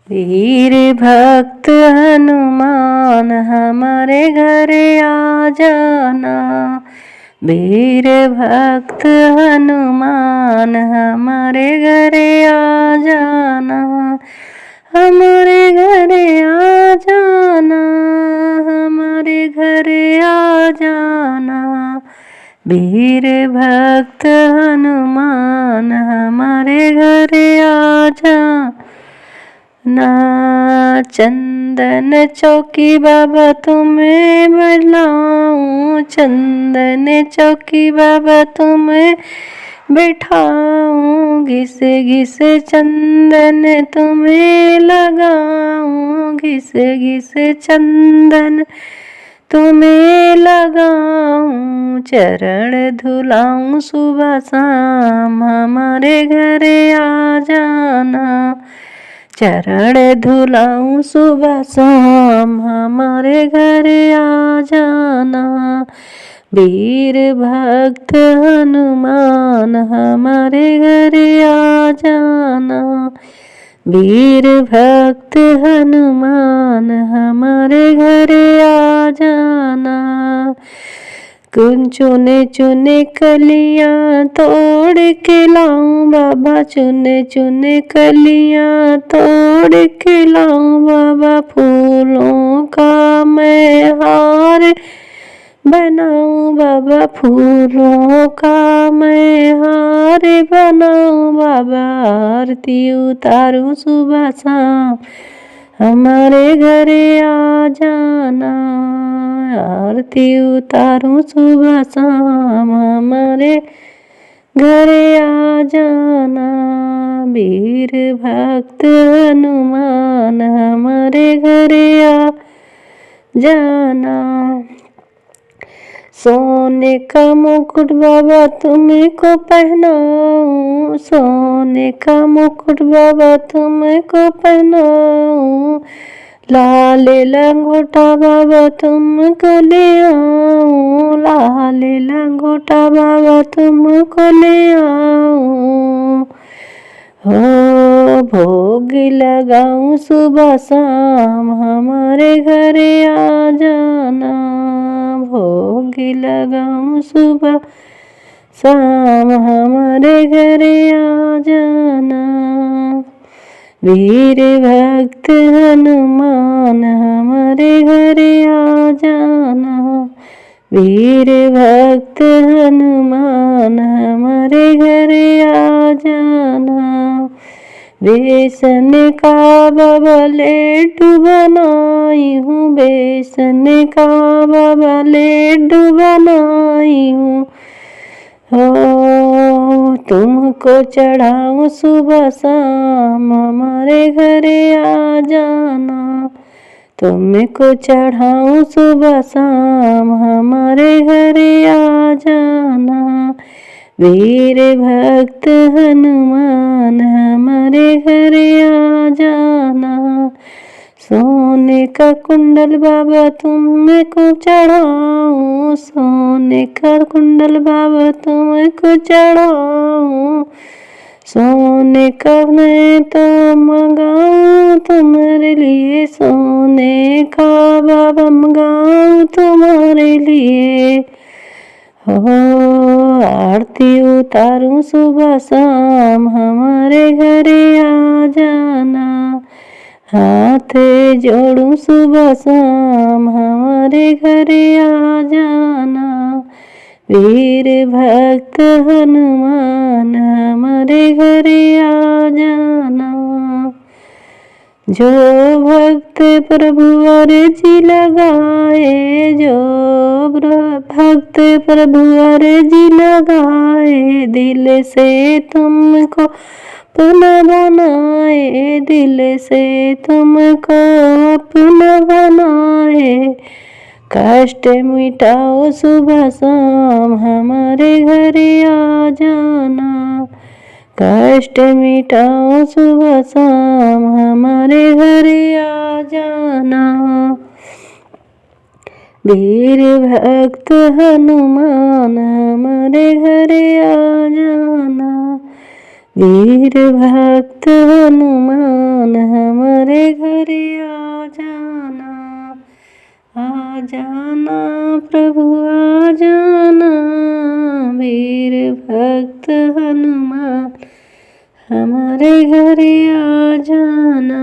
वीर भक्त हनुमान हमारे घर आ जाना। वीर भक्त हनुमान हमारे घर आ जाना। हमारे घर आ जाना। हमारे घर आ जाना। वीर भक्त हनुमान हमारे घर आ जाना। चंदन चौकी बाबा तुम्हें बुलाऊं। चंदन चौकी बाबा तुम्हें बिठाऊं। घिसे घिसे चंदन तुम्हें लगाऊं। घिसे घिसे चंदन तुम्हें लगाऊं। चरण धुलाऊं सुबह शाम हमारे घर आ जाना। चरण धुलाऊं सुबह शाम हमारे घर आ जाना। वीर भक्त हनुमान हमारे घर आ जाना। वीर भक्त हनुमान हमारे घर आ जाना। चुने चुने कलियां तोड़ के लाऊं बाबा। चुने चुने कलियां तोड़ के लाऊं बाबा। फूलों का मैं हार बनाऊं बाबा। फूलों का मैं हार बनाऊं बाबा। आरती उतारूं सुबह शाम हमारे घर आ जाना। आरती उतारूं सुबह शाम हमारे घर आ जाना। वीर भक्त हनुमान हमारे घर आ जाना। सोने का मुकुट बाबा तुमको पहनाऊं। सोने का मुकुट बाबा तुमको पहनाऊं। लाल लंगोटा बाबा तुमको ले आऊं। लाल लंगोटा बाबा तुमको ले आऊं। हो भोग लगाऊं सुबह शाम हमारे घर आ जाना। भोग लगाऊं सुबह शाम हमारे घर आ जाना। वीर भक्त हनुमान हमारे घर आ जाना। वीर भक्त हनुमान हमारे घर आ जाना। बेसन का बाबा लड्डू बनाई हूँ। बेसन का बाबा लड्डू बनाई हूँ। हो तुमको चढ़ाऊं सुबह शाम हमारे घर आ जाना। तुमको चढ़ाऊं सुबह शाम हमारे घर आ जाना। वीर भक्त हनुमान हमारे घर आ जाना। सोने का कुंडल बाबा तुमको चढ़ाऊं। सोने का कुंडल बाबा तुमको चढ़ाऊं। सोने का मैं तो मंगाऊं तुम्हारे लिए। सोने का बाबा मंगाऊं तुम्हारे लिए। हो आरती उतारूं सुबह शाम हमारे घर आ जाना। हाथ जोड़ूं सुबह शाम हमारे घर आ जाना। वीर भक्त हनुमान हमारे घर आ जाना। जो भक्त प्रभु अर्जी लगाए। जो भक्त प्रभु अर्जी लगाए। दिल से तुमको अपना बनाए। दिल से तुमको अपना बनाए। कष्ट मिटाओ सुबह शाम हमारे घर आ जाना। कष्ट मिटाओ सुबह शाम हमारे घर आ जाना। वीर भक्त हनुमान हमारे घर आ जाना। वीर भक्त हनुमान हमारे जाना प्रभु आ जाना, वीर भक्त हनुमान हमारे घर आ जाना।